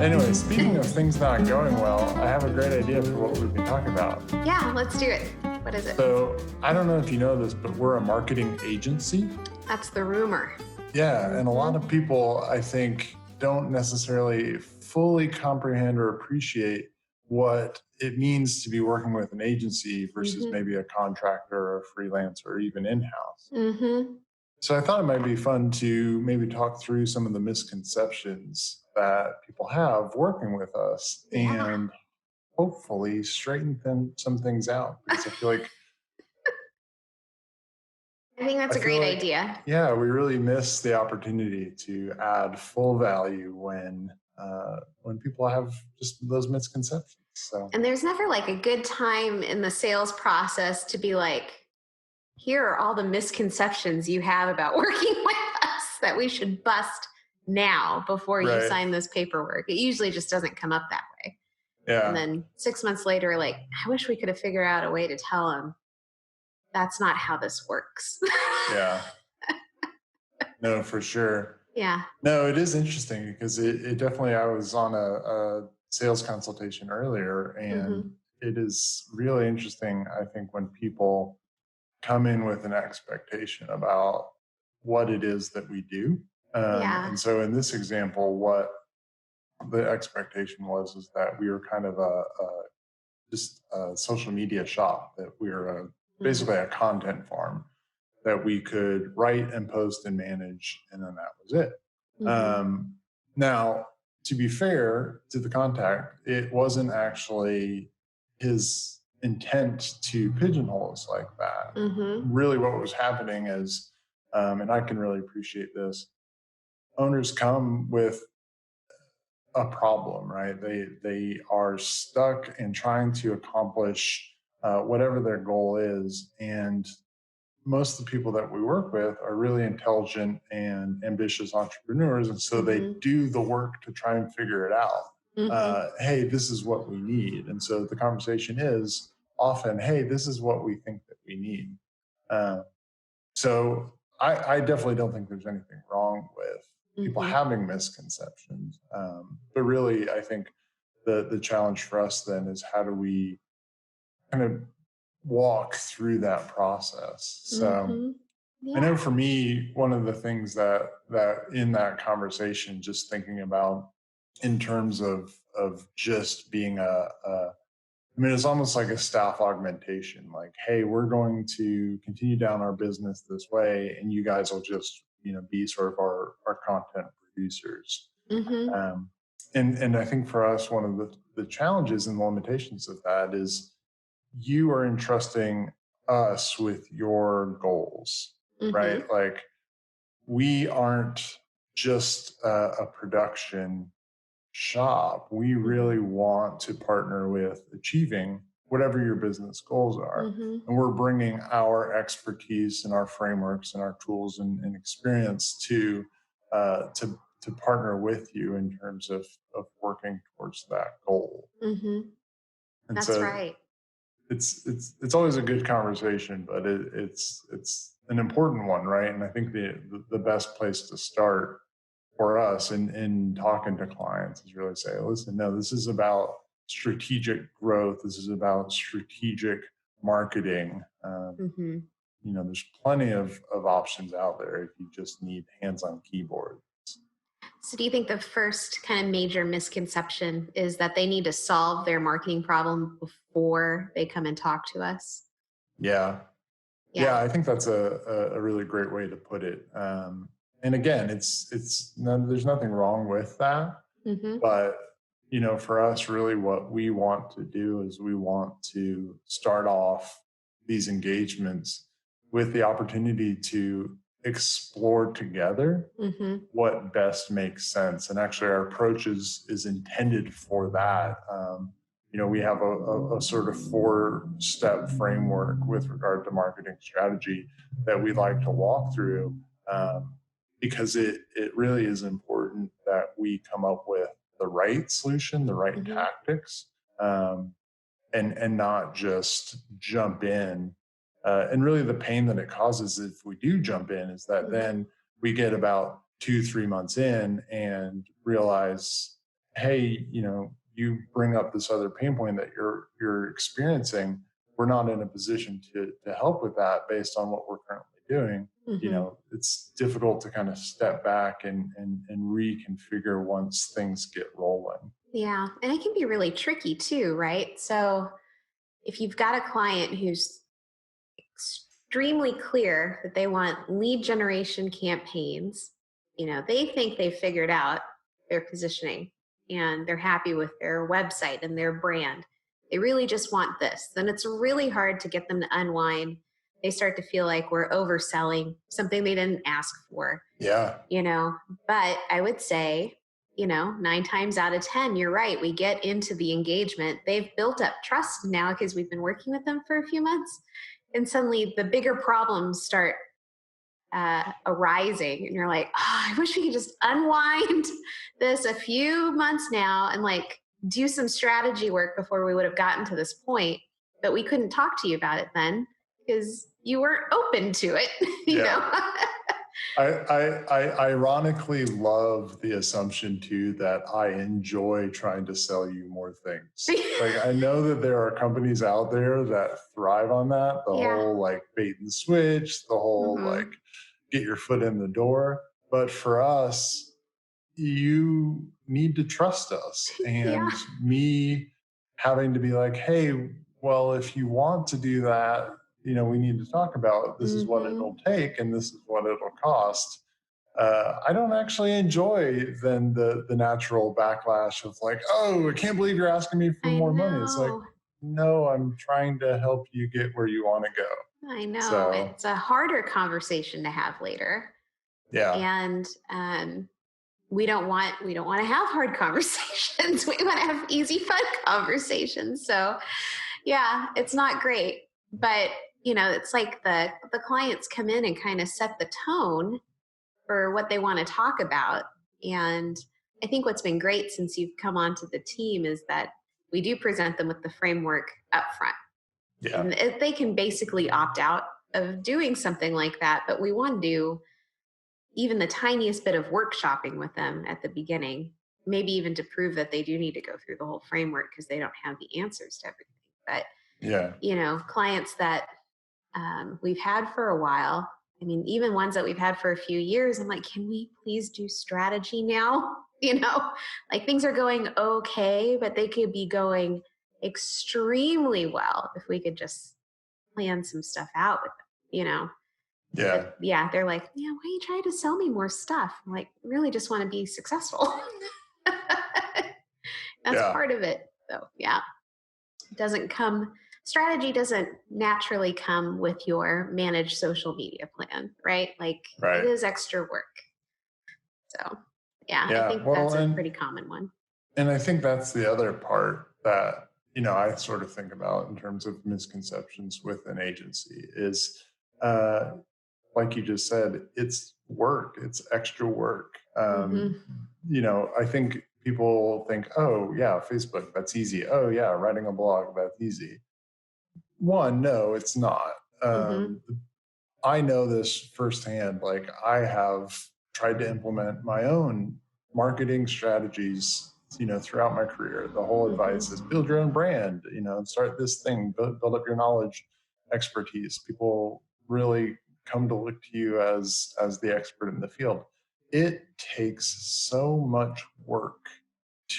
Anyway, speaking of things not going well, I have a great idea for what we can talk about. Yeah, let's do it. What is it? So I don't know if you know this, but we're a marketing agency. That's the rumor. Yeah, and a lot of people, I think, don't necessarily fully comprehend or appreciate what it means to be working with an agency versus maybe a contractor or a freelancer or even in-house. So I thought it might be fun to maybe talk through some of the misconceptions that people have working with us and hopefully straighten some things out, because I feel like I think that's a great idea. Yeah, we really miss the opportunity to add full value when people have just those misconceptions. So, And there's never like a good time in the sales process to be like, here are all the misconceptions you have about working with us that we should bust now before you sign this paperwork. It usually just doesn't come up that way. Yeah. And then 6 months later, like, I wish we could have figured out a way to tell them that's not how this works. Yeah. No, for sure. Yeah. No, it is interesting because it definitely, I was on a sales consultation earlier, and it is really interesting, I think, when people come in with an expectation about what it is that we do. And so in this example, what the expectation was is that we were kind of just a social media shop, that we were basically a content farm that we could write and post and manage, and then that was it. Now, to be fair to the contact, it wasn't actually his intent to pigeonhole us like that. Really what was happening is, and I can really appreciate this, owners come with a problem, right? They are stuck in trying to accomplish whatever their goal is, and most of the people that we work with are really intelligent and ambitious entrepreneurs, and so they do the work to try and figure it out. Hey, this is what we need, and so the conversation is often, hey, this is what we think that we need. So I definitely don't think there's anything wrong with people having misconceptions. But really, I think the challenge for us then is, how do we kind of walk through that process? So I know for me, one of the things that in that conversation, just thinking about in terms of just being I mean, it's almost like a staff augmentation. Like, hey, we're going to continue down our business this way, and you guys will just, be sort of our content producers. And I think for us, one of the challenges and limitations of that is you are entrusting us with your goals, right? Like, we aren't just a production shop. We really want to partner with achieving whatever your business goals are. And we're bringing our expertise and our frameworks and our tools and experience to partner with you in terms of working towards that goal. And that's so right. It's always a good conversation, but it's an important one, right? And I think the best place to start for us in talking to clients is really say, listen, no, this is about strategic growth. This is about strategic marketing. There's plenty of options out there if you just need hands on keyboard. So do you think the first kind of major misconception is that they need to solve their marketing problem before they come and talk to us? Yeah, I think that's a really great way to put it. And again, there's nothing wrong with that. But, for us, really what we want to do is we want to start off these engagements with the opportunity to explore together what best makes sense. And actually our approach is intended for that. We have a sort of 4-step framework with regard to marketing strategy that we like to walk through, because it really is important that we come up with the right solution, the right tactics, and not just jump in. And really the pain that it causes if we do jump in is that then we get about 2-3 months in and realize, hey, you bring up this other pain point that you're experiencing. We're not in a position to help with that based on what we're currently doing. Mm-hmm. It's difficult to kind of step back and reconfigure once things get rolling. Yeah. And it can be really tricky too, right? So if you've got a client who's extremely clear that they want lead generation campaigns, they think they've figured out their positioning and they're happy with their website and their brand. They really just want this. Then it's really hard to get them to unwind. They start to feel like we're overselling something they didn't ask for, Yeah. But I would say, 9 times out of 10, you're right. We get into the engagement. They've built up trust now because we've been working with them for a few months. And suddenly the bigger problems start arising. And you're like, I wish we could just unwind this a few months now and do some strategy work before we would have gotten to this point. But we couldn't talk to you about it then because you weren't open to it, Yeah. I ironically love the assumption too that I enjoy trying to sell you more things. Like I know that there are companies out there that thrive on that, the Yeah. whole like bait and switch, the whole like get your foot in the door. But for us, you need to trust us. And Yeah. me having to be like, hey, well, if you want to do that, we need to talk about this is what it'll take and this is what it'll cost. I don't actually enjoy then the natural backlash of like, oh, I can't believe you're asking me for I more money. It's like, know. no, I'm trying to help you get where you want to go. I know. So It's a harder conversation to have later. yeah, And we don't want to have hard conversations. We want to have easy, fun conversations. So yeah, it's not great. But it's like the clients come in and kind of set the tone for what they want to talk about. And I think what's been great since you've come onto the team is that we do present them with the framework up front. yeah, And they can basically opt out of doing something like that, but we want to do even the tiniest bit of workshopping with them at the beginning, maybe even to prove that they do need to go through the whole framework because they don't have the answers to everything. But, yeah, clients that we've had for a while, I mean, even ones that we've had for a few years, I'm like, can we please do strategy now? Like things are going okay, but they could be going extremely well if we could just plan some stuff out with them. yeah, But yeah, they're like, yeah, why are you trying to sell me more stuff? I'm like, really just want to be successful. That's yeah. part of it. So yeah, it doesn't come, strategy doesn't naturally come with your managed social media plan, right? Like it Right. is extra work. So yeah, I Yeah. think Well, that's a pretty common one. and I think that's the other part that, I sort of think about in terms of misconceptions with an agency is, uh, like you just said, it's work, it's extra work. Mm-hmm. I think people think, oh, yeah, Facebook, that's easy. Oh, yeah, writing a blog, that's easy. One, no, it's not. Mm-hmm. I know this firsthand. Like, I have tried to implement my own marketing strategies, throughout my career. The whole advice is Mm-hmm. build your own brand, start this thing, build up your knowledge, expertise. People really come to look to you as the expert in the field. It takes so much work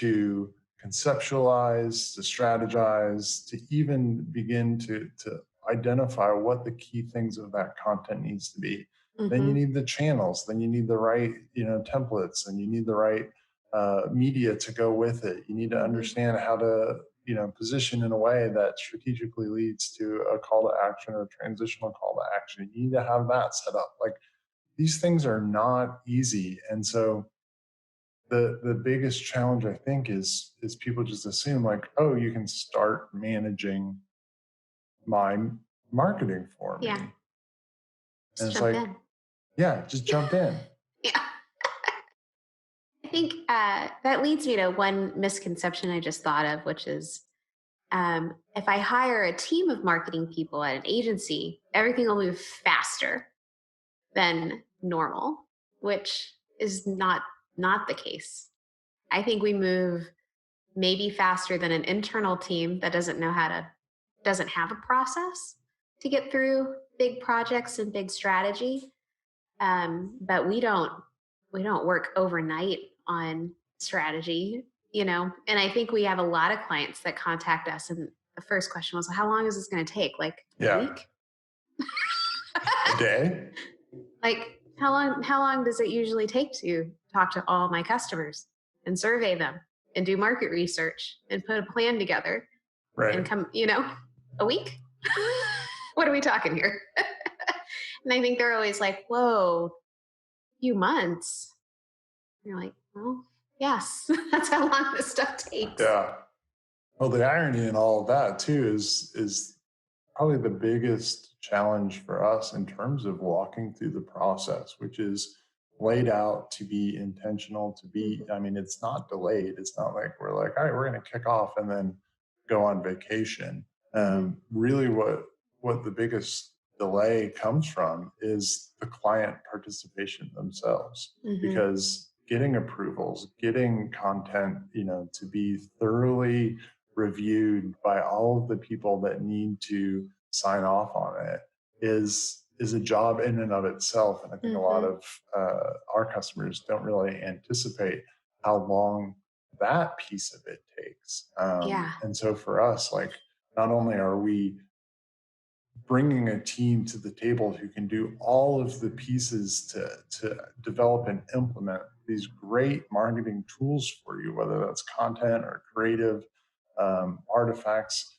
to conceptualize, to strategize, to even begin to identify what the key things of that content needs to be. Then you Mm-hmm. need the channels, then you need the right, templates, and you need the right media to go with it. You need to Mm-hmm. understand how to, position in a way that strategically leads to a call to action or a transitional call to action. You need to have that set up. Like these things are not easy. And so the biggest challenge I think is people just assume like, oh, you can start managing my marketing for me. Yeah, And just it's jump like, in. yeah, just jump in. Yeah. I think that leads me to one misconception I just thought of, which is if I hire a team of marketing people at an agency, everything will move faster than normal, which is not the case. I think we move maybe faster than an internal team that doesn't have a process to get through big projects and big strategy. But we don't work overnight on strategy, and I think we have a lot of clients that contact us, and the first question was, how long is this going to take? Like a week? A day? Like how long does it usually take to talk to all my customers and survey them and do market research and put a plan together and come, a week? What are we talking here? And I think they're always like, whoa, few months. And you're like, well, yes, that's how long this stuff takes. Yeah. Well, the irony in all of that too is probably the biggest challenge for us in terms of walking through the process, which is laid out to be intentional, to be, I mean, it's not delayed. It's not like we're like, all right, we're going to kick off and then go on vacation. Really what the biggest delay comes from is the client participation themselves, because getting approvals, getting content, to be thoroughly reviewed by all of the people that need to sign off on it is a job in and of itself. And I think a lot of our customers don't really anticipate how long that piece of it takes. And so for us, like, not only are we bringing a team to the table who can do all of the pieces to develop and implement these great marketing tools for you, whether that's content or creative artifacts,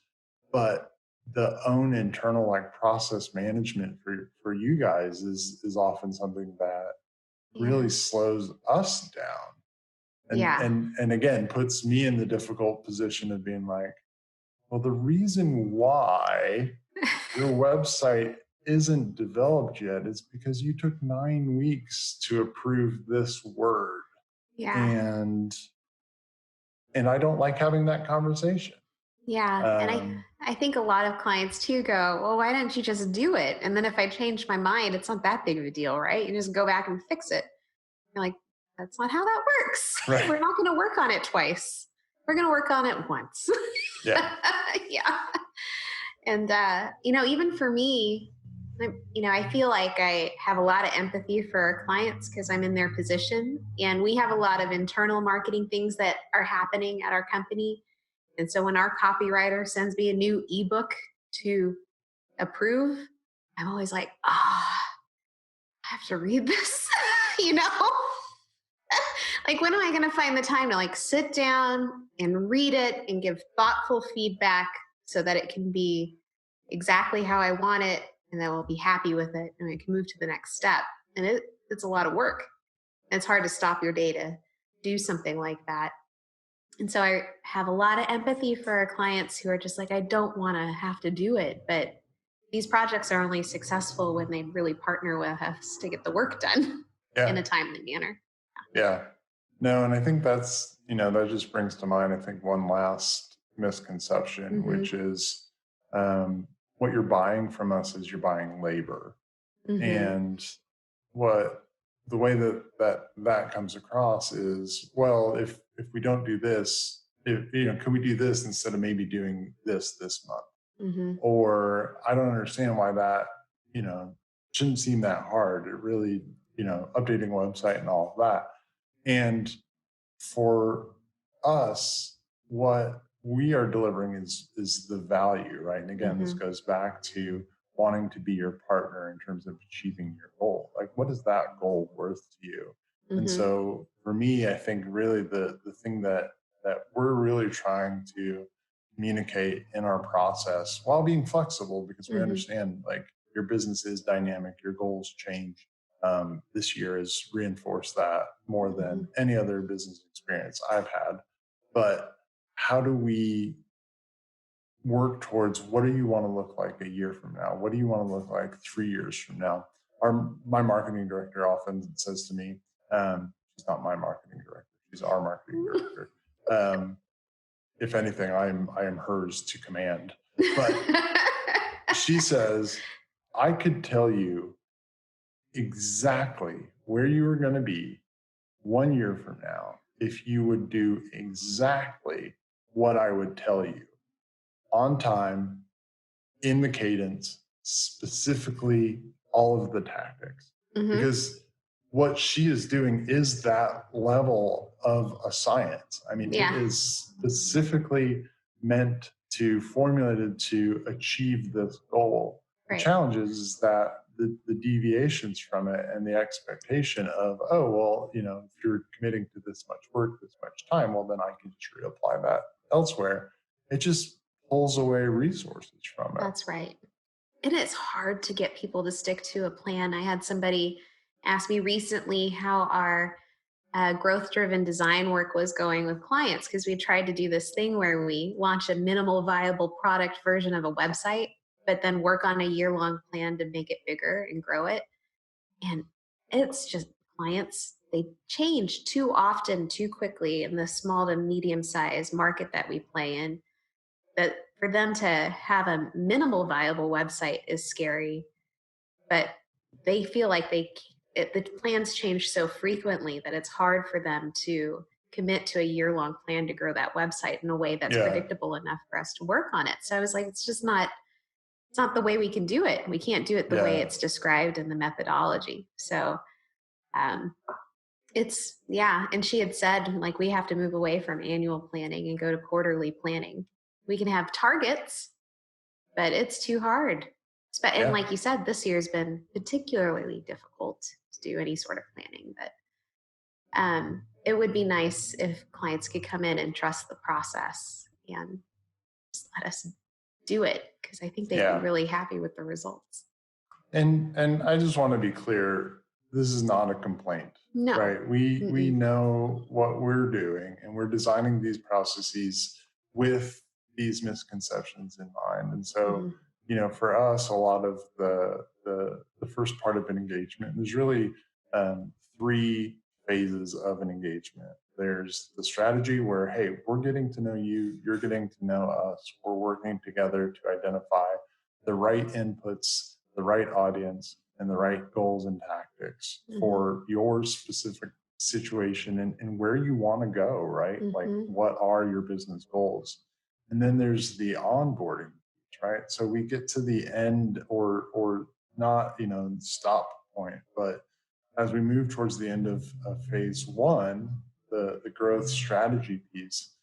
but the own internal like process management for you guys is often something that really slows us down. And again, puts me in the difficult position of being like, well, the reason why your website isn't developed yet is because you took 9 weeks to approve this word. And I don't like having that conversation. And I think a lot of clients too go, well, why don't you just do it? And then if I change my mind, it's not that big of a deal, right? You just go back and fix it. You're like, that's not how that works. Right. We're not going to work on it twice. We're going to work on it once. Yeah. And, even for me, I feel like I have a lot of empathy for our clients because I'm in their position, and we have a lot of internal marketing things that are happening at our company. And so when our copywriter sends me a new ebook to approve, I'm always like, I have to read this, Like, when am I going to find the time to like sit down and read it and give thoughtful feedback so that it can be exactly how I want it, and that we'll be happy with it and I can move to the next step. And it's a lot of work. And it's hard to stop your day to do something like that. And so I have a lot of empathy for our clients who are just like, I don't want to have to do it. But these projects are only successful when they really partner with us to get the work done in a timely manner. Yeah. No, and I think that's, that just brings to mind, I think, one last misconception, which is what you're buying from us is you're buying labor. And the way that comes across is, well, if we don't do this, can we do this instead of maybe doing this month? Or I don't understand why that, shouldn't seem that hard. It really, updating a website and all of that. And for us, what we are delivering is the value, right? And again, this goes back to wanting to be your partner in terms of achieving your goal. Like, what is that goal worth to you? And so for me, I think really the thing that we're really trying to communicate in our process, while being flexible, because we understand like your business is dynamic, your goals change. This year has reinforced that more than any other business experience I've had. But how do we work towards, what do you want to look like a year from now? What do you want to look like 3 years from now? My marketing director often says to me, she's not my marketing director, she's our marketing director. If anything, I am hers to command. But she says, I could tell you exactly where you are going to be 1 year from now if you would do exactly what I would tell you on time, in the cadence, specifically all of the tactics. Mm-hmm. Because what she is doing is that level of a science. I mean, it Yeah. is specifically meant to formulated to achieve this goal. The Right. challenge is that the deviations from it and the expectation of, oh, well, if you're committing to this much work, this much time, well, then I can just reapply that elsewhere. It just pulls away resources from it. That's right. And it's hard to get people to stick to a plan. I had somebody ask me recently how our growth driven design work was going with clients, because we tried to do this thing where we launch a minimal viable product version of a website, but then work on a year-long plan to make it bigger and grow it. And it's just, clients, they change too often, too quickly in the small to medium sized market that we play in, that for them to have a minimal viable website is scary. But they feel like the plans change so frequently that it's hard for them to commit to a year-long plan to grow that website in a way that's Yeah. predictable enough for us to work on it. So I was like, it's not the way we can do it. We can't do it the way Yeah. it's described in the methodology. So um, it's, yeah. And she had said, like, we have to move away from annual planning and go to quarterly planning. We can have targets, but it's too hard. And Yeah. like you said, this year's been particularly difficult to do any sort of planning. But it would be nice if clients could come in and trust the process and just let us do it, because I think they'd be Yeah. really happy with the results. And I just want to be clear, this is not a complaint. No. Right? We know what we're doing, and we're designing these processes with these misconceptions in mind. And so, for us, a lot of the first part of an engagement, there's really three phases of an engagement. There's the strategy where, hey, we're getting to know you, you're getting to know us, we're working together to identify the right inputs, the right audience, and the right goals and tactics for your specific situation and where you want to go, right? Like, what are your business goals? And then there's the onboarding, right? So we get to the end or not, stop point, but as we move towards the end of phase one, the growth strategy piece,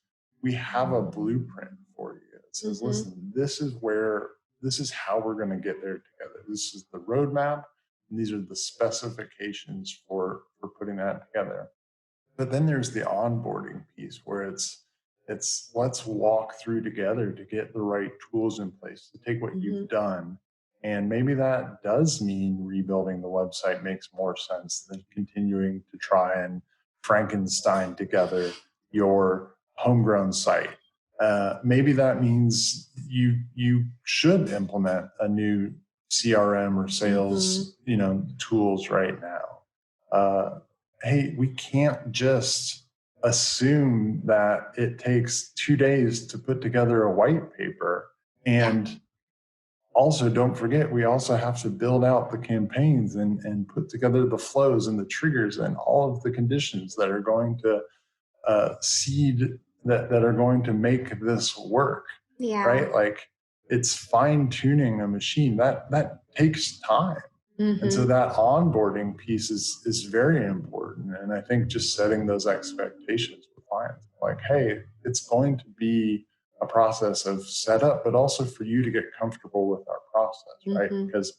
we have a blueprint for you. It says, listen, this is how we're going to get there together. This is the roadmap, and these are the specifications for putting that together. But then there's the onboarding piece where it's let's walk through together to get the right tools in place to take what you've done. And maybe that does mean rebuilding the website makes more sense than continuing to try and Frankenstein together your homegrown site. Maybe that means you should implement a new CRM or sales tools right now. Hey, we can't just assume that it takes 2 days to put together a white paper. And also, don't forget, we also have to build out the campaigns and put together the flows and the triggers and all of the conditions that are going to seed that are going to make this work. Yeah. Right? Like, it's fine tuning a machine that takes time. And so that onboarding piece is very important. And I think just setting those expectations with clients, like, hey, it's going to be a process of setup, but also for you to get comfortable with our process, right? Because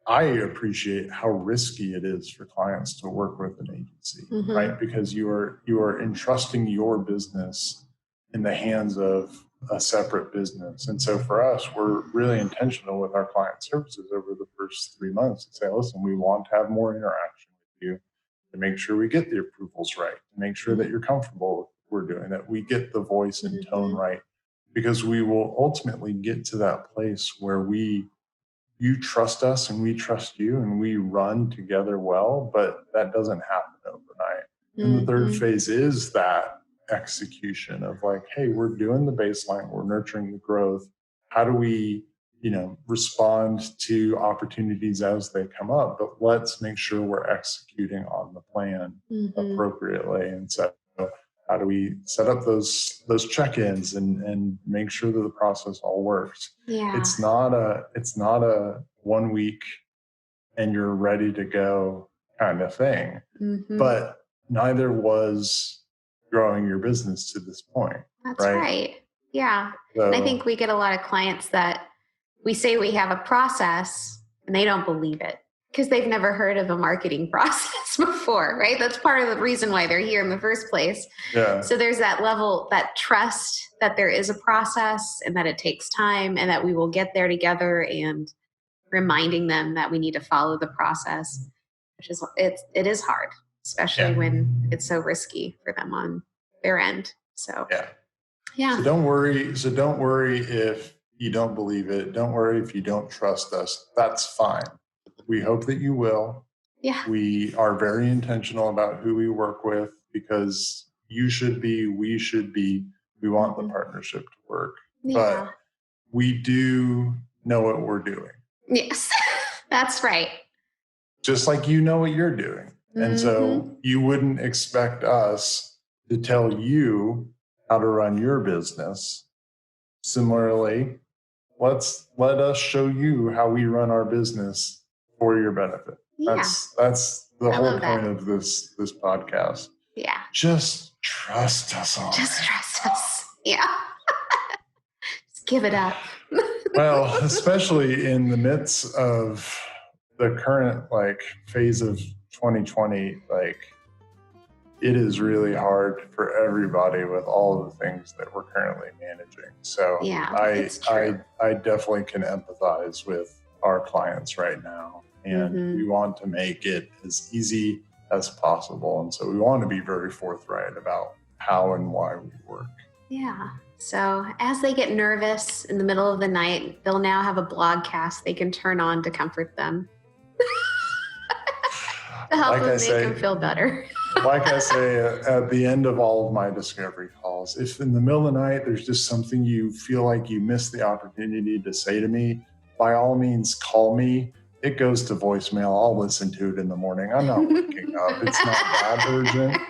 I appreciate how risky it is for clients to work with an agency, right? Because you are entrusting your business in the hands of a separate business. And so for us, we're really intentional with our client services over the first 3 months to say, listen, we want to have more interaction with you to make sure we get the approvals right, to make sure that you're comfortable with what we're doing, that we get the voice and tone right, because we will ultimately get to that place where you trust us and we trust you and we run together well, but that doesn't happen overnight. And the third phase is that execution of like, hey, we're doing the baseline, we're nurturing the growth. How do we, respond to opportunities as they come up? But let's make sure we're executing on the plan appropriately. And so How do we set up those check-ins and make sure that the process all works? Yeah. It's not a 1 week and you're ready to go kind of thing. Mm-hmm. But neither was growing your business to this point. That's right. Yeah. So, and I think we get a lot of clients that we say we have a process and they don't believe it because they've never heard of a marketing process before, right? That's part of the reason why they're here in the first place. Yeah. So there's that level, that trust that there is a process and that it takes time and that we will get there together, and reminding them that we need to follow the process, which is, it is hard, especially when it's so risky for them on their end. So, yeah. So don't worry if you don't believe it. Don't worry if you don't trust us. That's fine. We hope that you will. Yeah. We are very intentional about who we work with because you should be, we should be. We want the partnership to work. Yeah. But we do know what we're doing. Yes, that's right. Just like you know what you're doing. And so you wouldn't expect us to tell you how to run your business. Similarly, let us show you how we run our business for your benefit. Yeah. That's the whole point of this podcast. Yeah. Just trust us on Just trust us. Yeah. Just give it up. Well, especially in the midst of the current phase of 2020, it is really hard for everybody with all of the things that we're currently managing. So I definitely can empathize with our clients right now, and we want to make it as easy as possible. And so we want to be very forthright about how and why we work. Yeah. So as they get nervous in the middle of the night, they'll now have a blogcast they can turn on to comfort them. To help them make them feel better. Like I say at the end of all of my discovery calls, if in the middle of the night there's just something you feel like you missed the opportunity to say to me, by all means call me. It goes to voicemail. I'll listen to it in the morning. I'm not waking up. It's not that urgent.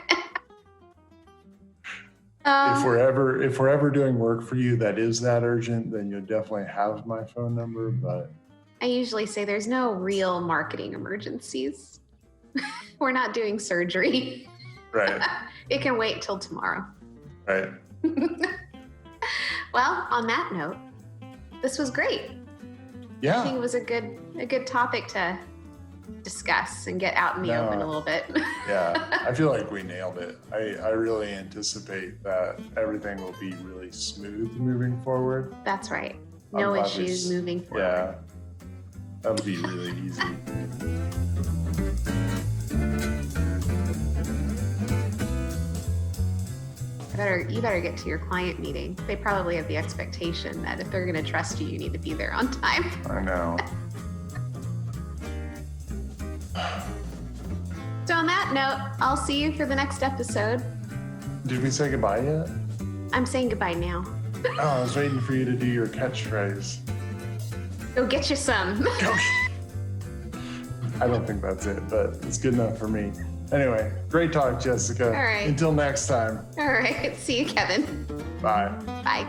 If we're ever doing work for you that is that urgent, then you'll definitely have my phone number. But I usually say there's no real marketing emergencies. We're not doing surgery. Right. It can wait till tomorrow. Right. Well, on that note, this was great. Yeah. I think it was a good topic to discuss and get out in the open a little bit. Yeah, I feel like we nailed it. I really anticipate that everything will be really smooth moving forward. That's right. No issues moving forward. Yeah, that'll be really easy. You better get to your client meeting. They probably have the expectation that if they're going to trust you, you need to be there on time. I know. So on that note, I'll see you for the next episode. Did we say goodbye yet? I'm saying goodbye now. Oh, I was waiting for you to do your catchphrase. Go get you some. I don't think that's it, but it's good enough for me. Anyway, great talk, Jessica. All right. Until next time. All right. See you, Kevin. Bye. Bye.